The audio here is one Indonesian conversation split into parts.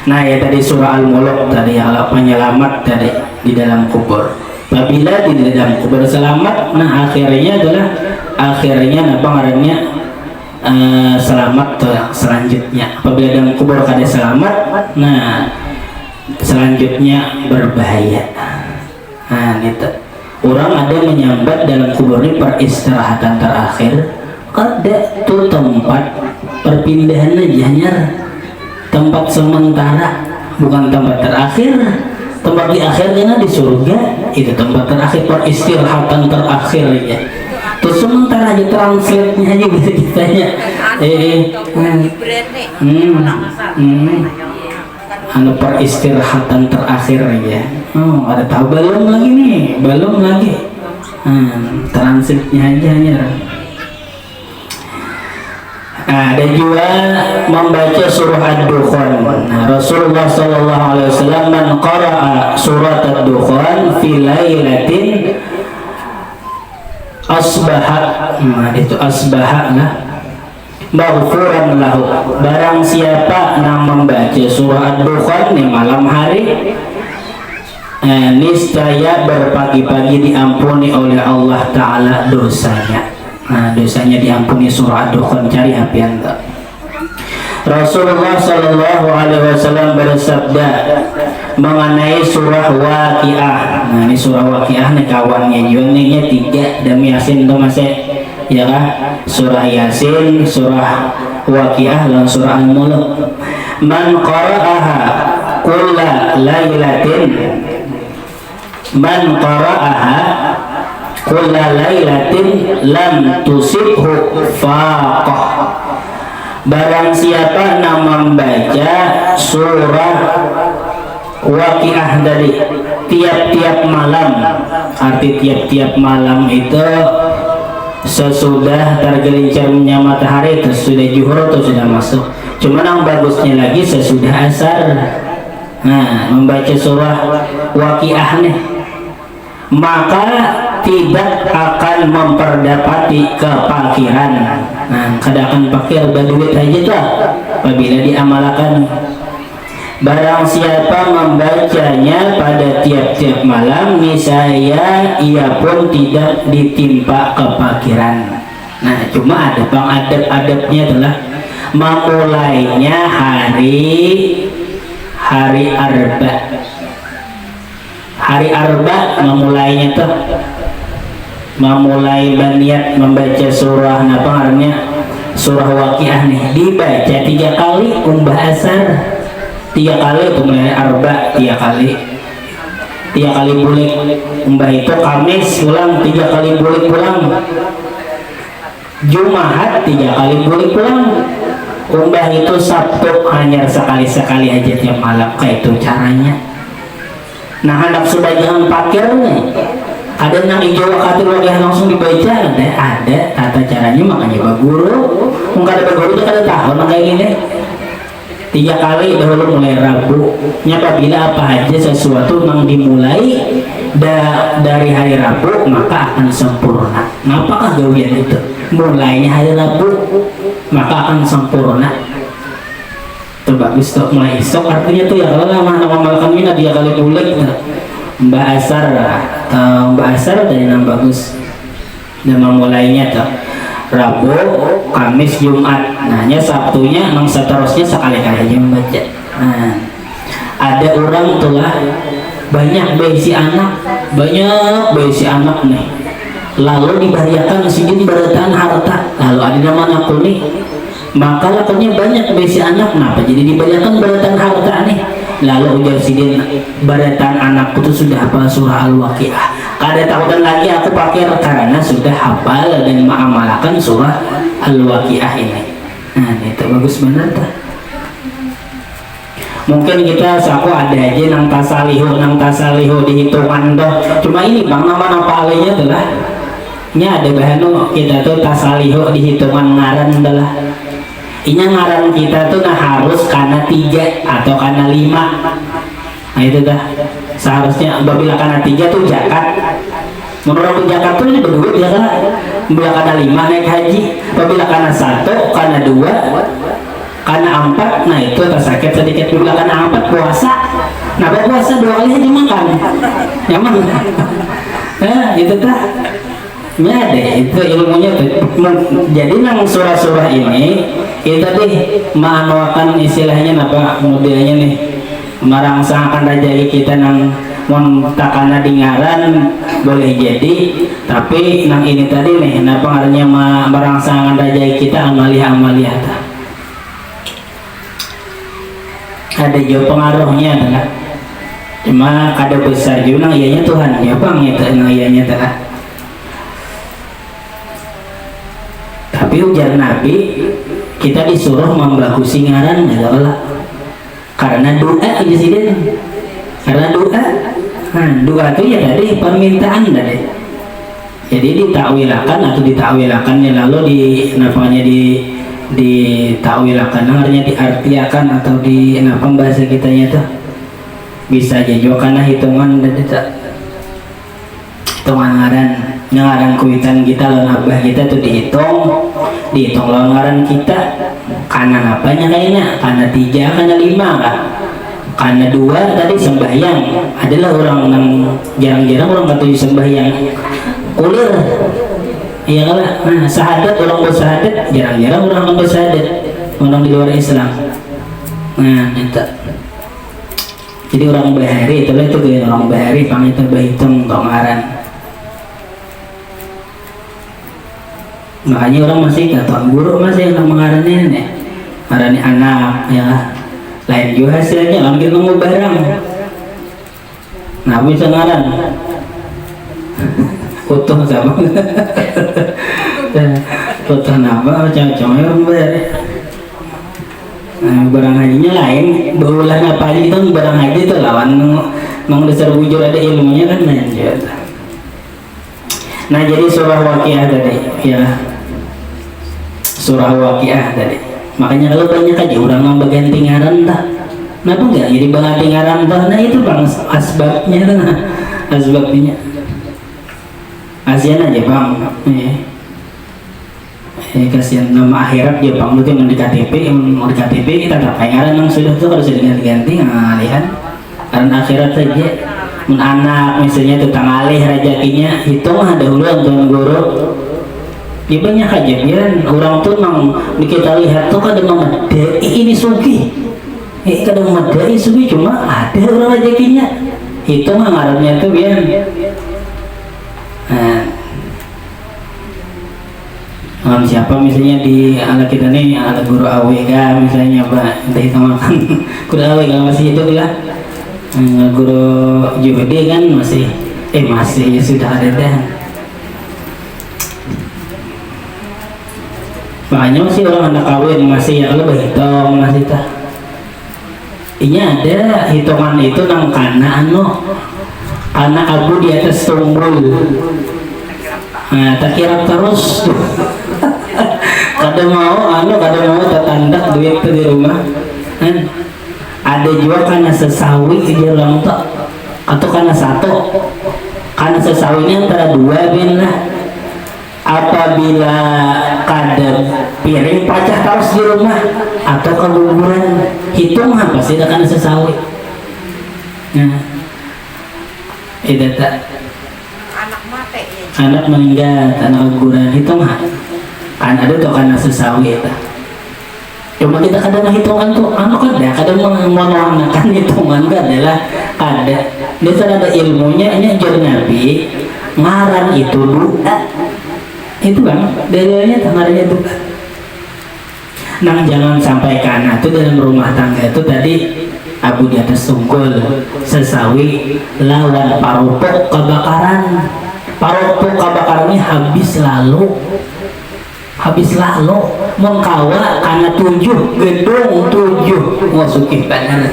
Nah ya tadi surah Al-Mulk tadi yang penyelamat tadi di dalam kubur. Apabila di dalam kubur selamat, nah akhirnya adalah apa ngarannya selamat tuh selanjutnya. Apabila dalam kubur kada selamat, nah selanjutnya berbahaya. Nah itu orang ada menyambat dalam kubur ini peristirahatan terakhir. Kada tuh tempat perpindahan aja nyar, tempat sementara, bukan tempat terakhir. Tempat di akhirnya di surga itu tempat terakhir, peristirahatan terakhir ya. Terus sementara aja translate-nya aja bisa ditanya. Anu peristirahatan terakhir ya. Oh ada tahu belum lagi nih, belum lagi. Translate-nya aja ya. Ada juga membaca surah Ad-Dukhan. Nah, Rasulullah sallallahu alaihi wasallam man qara'a surat Ad-Dukhan fi lailatin asbaha. Nah, itu asbaha lah maghfuran lahu. Barang siapa yang membaca surah Ad-Dukhan di malam hari, niscaya berpagi-pagi diampuni oleh Allah Ta'ala dosanya. Nah, dosanya diampuni. Surah Ad-Dukhan, cari HP Anda. Rasulullah sallallahu alaihi wasallam bersabda mengenai surah Waqiah. Nah, ini surah Waqiah nih kawannya juga 3 demi Yasin tuh masih ya kah? Surah Yasin, surah Waqiah dan surah Al-Mulk. Man qara'aha kulla lailatin, man qara'aha kulla lailatin lam tusibhu faqah. Barang siapa yang membaca surah Waqiah dari tiap-tiap malam, arti tiap-tiap malam itu sesudah tergelincirnya matahari, terus sudah zuhur atau sudah masuk. Cuma yang bagusnya lagi sesudah asar. Nah, membaca surah Waqiah nih, maka tidak akan memperdapati kepakiran. Nah, kada akan pakir berduit aja tuh apabila diamalkan. Barang siapa membacanya pada tiap-tiap malam, niscaya ia pun tidak ditimpa kepakiran. Nah, cuma ada adab-adabnya adalah memulainya hari Arba. Hari Arba memulainya tuh, memulai baniat membaca surah apa namanya, surah Waqiah nih dibaca 3 kali umbah asar, 3 kali itu mulai Arba, 3 kali bulik umbah itu Kamis pulang, 3 kali bulik pulang Jumat, 3 kali bulik pulang umbah itu Sabtu hanya sekali aja tiap malam. Kayak itu caranya. Nah, hendak sudah jangan pakir nih. Ada yang hijau wakatir Waqiah langsung dibaca, ada tata caranya. Makanya baguru mungkin ada baguru itu kada tahu kayak gini. 3 kali dahulu mulai Rabu nya, apabila apa aja sesuatu yang dimulai dari hari Rabu maka akan sempurna. Nah, apakah gawian itu mulainya hari Rabu maka akan sempurna? Itu bagus tuh, mulai esok artinya tuh ya kalau lama ngamalkan mina 3 kali bulik Mbak Asar dari yang bagus. Dan memulainya tuh Rabu, Kamis, Jumat. Nanya Sabtunya memang seterusnya sekali-kali aja membaca. Nah, ada orang tuh lah banyak besi anak nih, lalu dibariakan sidin barataan harta, lalu ada nama aku nih, maka lakunya banyak besi anak. Kenapa jadi dibariakan barataan harta nih? Lalu ujar sidin barataan anakku tuh sudah hafal surah Al-Waqiah. Kada tahudan lagi aku pakai karena sudah hafal dan mengamalkan surah Al-Waqiah ini. Nah, itu bagus benar tuh. Mungkin kita saku ada aja nang tasalihu dihitungan tuh. Cuma ini bang nama palingnya tuh lah. Nya ada bahan kita tuh tasalihu dihitungan ngaran adalah. Inya ngaran kita tuh nah harus karena 3 atau karena 5. Nah itu dah. Seharusnya apabila karena 3 tuh zakat. Menurut zakat tuh ini berduit ya kan. Apabila karena 5 naik haji. Apabila karena 1, karena 2, karena 4, nah itu tersakit sedikit. Apabila karena 4 dua kali aja makan nyaman. Nah itu tah ya deh itu ilmunya tuh. Jadi nang surah-surah ini itu tadi manuakan istilahnya apa modelnya nih merangsangkan rajai kita nang mon takana dengaran boleh jadi, tapi nang ini tadi nih nah pengaruhnya merangsangkan rajai kita amalia-amalia ada juga pengaruhnya adalah cuma kada besar juga nang ianya Tuhan ya bang itu nang ianya adalah. Tapi ujar Nabi kita disuruh membagusi ngaran adalah karena doa aja sih karena doa. Nah doa itu ya tadi permintaan tadi. Jadi ditakwilakan atau ditakwilakannya lalu namanya ditakwilakan artinya diartiakan atau di bahasa kitanya tuh bisa aja juga karena hitungan ngaran kuitan kita lawan abah kita tuh dihitung lawan ngaran kita karena apanya kayaknya karena 3 karena 5 kah karena 2 tadi sembahyang adalah orang yang jarang-jarang orang kata sembahyang kulir iya kan. Nah syahadat orang bersyahadat jarang-jarang orang bersyahadat orang di luar Islam. Nah itu jadi orang bahari itu kayak orang bahari pang itu berhitung ngaran. Makanya orang masih kata guru masih yang mengarani nih ngarani anak ya lain juga hasilnya langsung ngomong barang nah bisa ngaran utuh sama utuh nama cowok-cowok orang bayar barang hajinya lain berulah apa aja itu barang haji itu lawan mau dasar bujur ada ilmunya kan lain juga. Nah jadi surah Waqiah tadi ya surah Waqiah tadi makanya kalau banyak aja orang mau berganti ngaran dah kenapa enggak jadi berganti ngaran dah nah itu bang asbabnya nah asbabnya kasihan aja bang kasihan nama akhirat ya bang itu yang di KTP kita tak ngaran yang sudah tuh harus diganti ngalihan karena akhirat saja anak misalnya tentang alih rezekinya itu mah dahulu untuk guru ya banyak kejadian orang tuh nang kita lihat tuh kadang memadai ini sugi kadang memadai sugi cuma ada orang rezekinya itu mah ngarannya tuh biar siapa misalnya di anak kita nih ada guru AWK misalnya pak entah itu makan guru AWK masih hidup ya guru Juhudi kan masih ya sudah ada dah. Makanya masih orang anak kawin masih ya kalau berhitung masih tak ini ada hitungan itu nang kana anak abu di atas tunggul tak kira terus kadang mau tertandak duit itu di rumah ada juga karena sesawi di orang tak atau karena sesawinya antara 2 lah apabila kadang piring pecah terus di rumah atau keguguran hitung apa sih karena sesawi nah itu tak anak meninggal karena keguguran hitung kan ada tuh karena sesawi itu cuma kita kadang hitungan tuh kadang menuangkan hitungan adalah ada dia ada ilmunya ini ajar Nabi ngaran itu doa itu bang dalilnya tangannya doa nang jangan sampai karena itu dalam rumah tangga itu tadi abu di atas tunggul sesawi lawan parupuk kebakarannya habis lalu mengkawa karena 7 gedung 7 masukin benar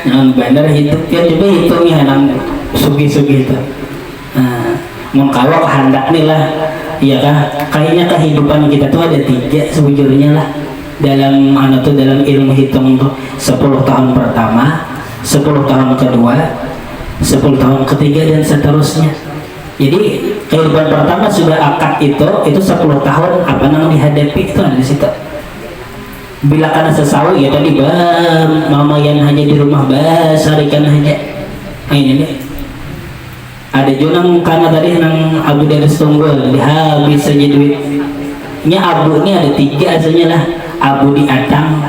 yang benar hidup ya coba hitungnya nang sugi-sugi itu mengkawa kehendak nih lah iya kah kayaknya kehidupan kita tuh ada 3 sejujurnya lah dalam dalam ilmu hitung tuh 10 tahun pertama 10 tahun kedua 10 tahun ketiga dan seterusnya. Jadi kehidupan pertama sudah akad itu 10 tahun apa yang dihadapi itu ada di situ. Bila karena sesawi ya tadi mama yang hanya di rumah sarikan aja. Ini deh ada junang karena tadi nang abu dari tunggul habis saja duitnya. Abu ini ada 3 asalnya lah, abu di Atang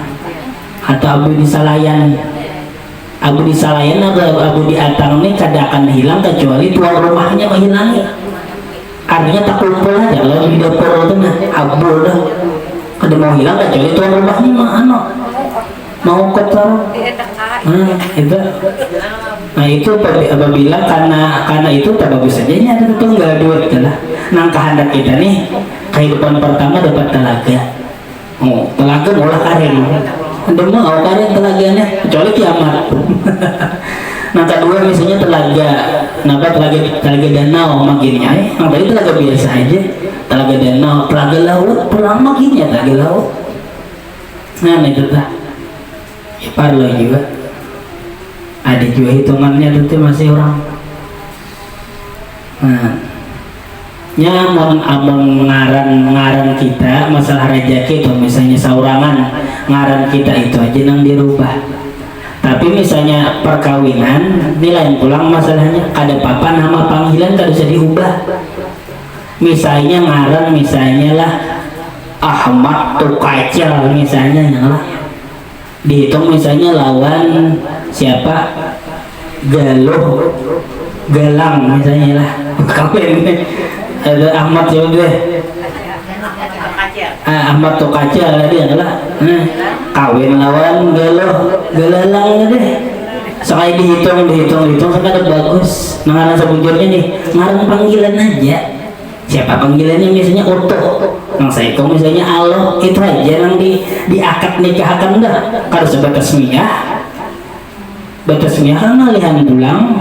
atau abu di Salayan. Abu di Salayan atau abu di Atang ini kada akan hilang kecuali tuan rumahnya menghilangi, artinya tak kumpul aja. Kalau di dapur itu nah abu dah kada mau hilang kecuali tuan rumahnya mau kotor. Itu nah itu apabila karena itu tak bagus saja ini ada tunggal duit lah. Nang kehendak kita nih kehidupan pertama dapat telaga. Telaga mulai karir anda mau karir telaganya kecuali kiamat. Nah kedua misalnya telaga danau makinnya nah tadi telaga biasa aja, telaga danau, telaga laut pulang makinnya telaga laut. Nah itu lah parlo juga ada juga hitungannya itu masih orang. Nah nyamun abang ngaran kita masalah rezeki itu misalnya saurangan ngaran kita itu aja nang dirubah. Tapi misalnya perkawinan nilai pulang masalahnya kada apa nama panggilan kada bisa diubah. Misalnya ngaran misalnya lah Ahmad Tukacil misalnya lah dihitung misalnya lawan siapa Galang misalnya lah kawin ada Ahmad juga Ahmad Tukacil tadi adalah kawin lawan Galang deh. Sekali dihitung sampai bagus. Nah sebujurnya nih ngaran panggilan aja. Siapa panggilannya misalnya Utuh, nang saya itu misalnya Allah itu aja nang di akad nikah akan enggak kalau sebatas miyah kan lihan pulang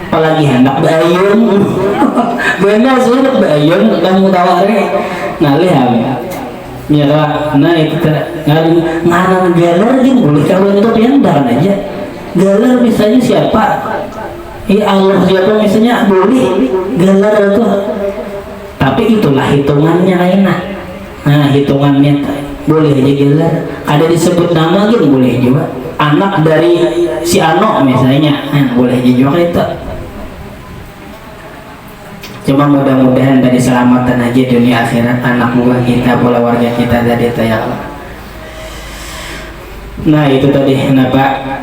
apalagi hendak bayun benar sudah bayun dan mutawari nah lihat ya nah itu ngaran galer dia boleh kawin itu piandaran aja galer misalnya siapa Allah siapa misalnya boleh galer itu. Tapi itulah hitungannya enak. Nah hitungannya boleh aja gelar. Ada disebut nama gitu boleh juga. Anak dari si Ano misalnya, boleh aja juga itu. Cuma mudah-mudahan dari selamatan aja dunia akhirat anak buah kita, pola warga kita tadi ya Allah. Nah itu tadi kenapa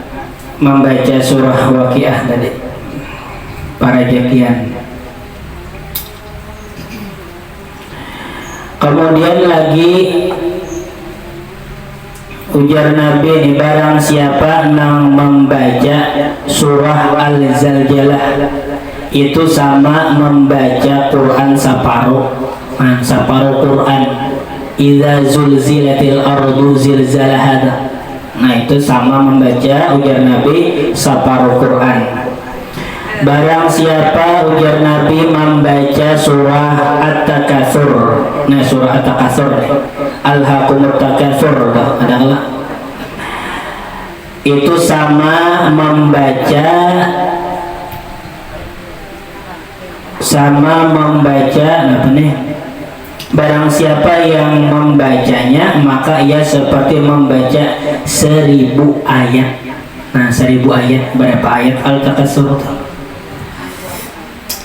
membaca surah Waqiah tadi para jakian. Kemudian lagi ujar Nabi ini barang siapa nang membaca surah Al-Zalzalah itu sama membaca Quran separuh Quran idza zulzilatil ardu zilzalaha. Nah itu sama membaca ujar Nabi separuh Quran. Barang siapa ujar Nabi membaca surah At-Takatsur. Nah surah At-Takatsur Alhaqumut Takatsur adalah itu sama membaca apa nih? Barang siapa yang membacanya maka ia seperti membaca 1000 ayat. Nah 1000 ayat berapa ayat Al-Takatsur?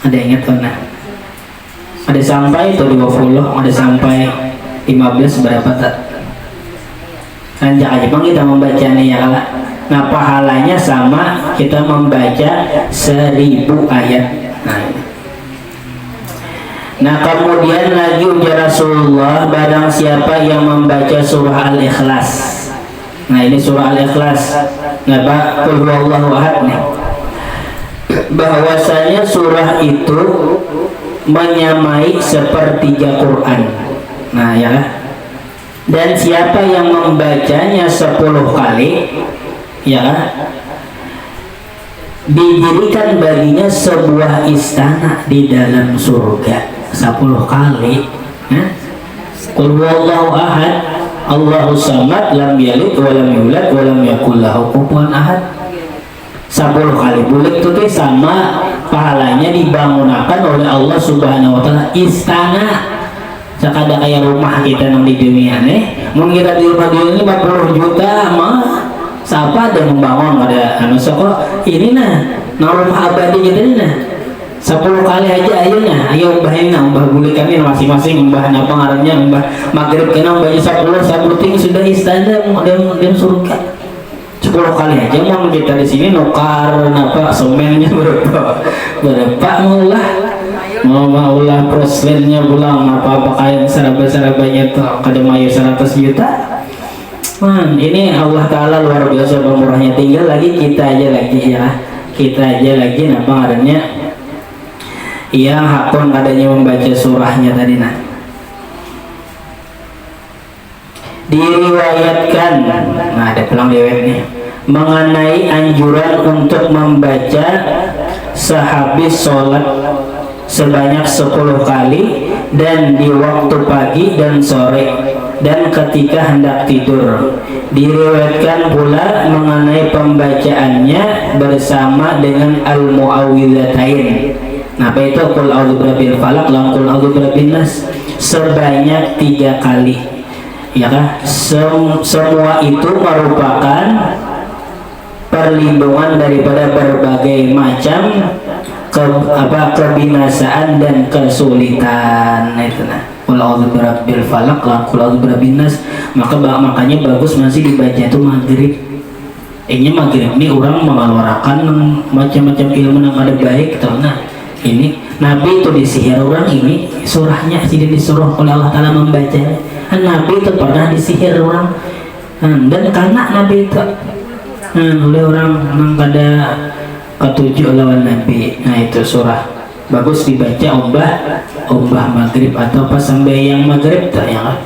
Ada ingat pernah? Ada sampai itu 20, ada sampai 15 berapa tak? Kan jangan Jepang kita membacanya ya Allah. Nah pahalanya sama kita membaca 1000 ayat. Nah kemudian lagi ujar Rasulullah barang siapa yang membaca surah Al-Ikhlas. Nah ini surah Al-Ikhlas. Nah Pak Qul huwallahu ahad nih. Bahwasanya surah itu menyamai sepertiga Quran. Nah ya. Dan siapa yang membacanya 10 kali ya didirikan baginya sebuah istana di dalam surga 10 kali. Qul huwallahu ahad Allahus samad lam yalid wa lam yulad wa lam yakul lahu kufuwan ahad. 10 kali bulik itu sama pahalanya dibangunkan oleh Allah Subhanahu wa taala istana sekada kayak rumah kita di dunia nih. Mungkin kita di rumah dunia ini 40 juta mah siapa ada membangun ada anu soko ini nah rumah abadi gitu nah 10 kali aja ayo umbahnya umbah buli kami masing-masing umbah apa ngarannya umbah maghrib kena umbahnya 10 sabuting sudah istana dan surga 10 kali aja mau kita di sini nukar apa semennya berapa maulah proslennya pulang apa pakaian seraba-serabanya tuh kademayu 100 juta. Ini Allah Ta'ala luar biasa pemurahnya. Tinggal lagi kita aja lagi apa adanya yang hakun adanya membaca surahnya tadi nah diriwayatkan ada pelang di webnya mengenai anjuran untuk membaca sehabis sholat sebanyak 10 kali dan di waktu pagi dan sore dan ketika hendak tidur. Diriwayatkan pula mengenai pembacaannya bersama dengan al-muawwidzatain. Nah, apa itu qul a'udzu birabbil falaq dan qul a'udzu birabbin nas sebanyak 3 kali. Ya kan? Semua itu merupakan perlindungan daripada berbagai macam kebinasaan dan kesulitan. Nah, itu nah. Qul a'udzu birabbil falaq lan qul a'udzu birabbin nas. Makanya bagus masih dibaca itu maghrib. Maghrib ini orang mengeluarkan macam-macam ilmu yang ada baik tuh. Nah, ini Nabi itu disihir orang ini surahnya tidak disuruh oleh Allah Ta'ala membacanya. Nabi itu pernah disihir orang dan karena Nabi itu oleh orang memang pada ketujuh lawan Nabi. Nah, itu surah bagus dibaca umbah maghrib atau pas sampai yang maghrib tak ya kan?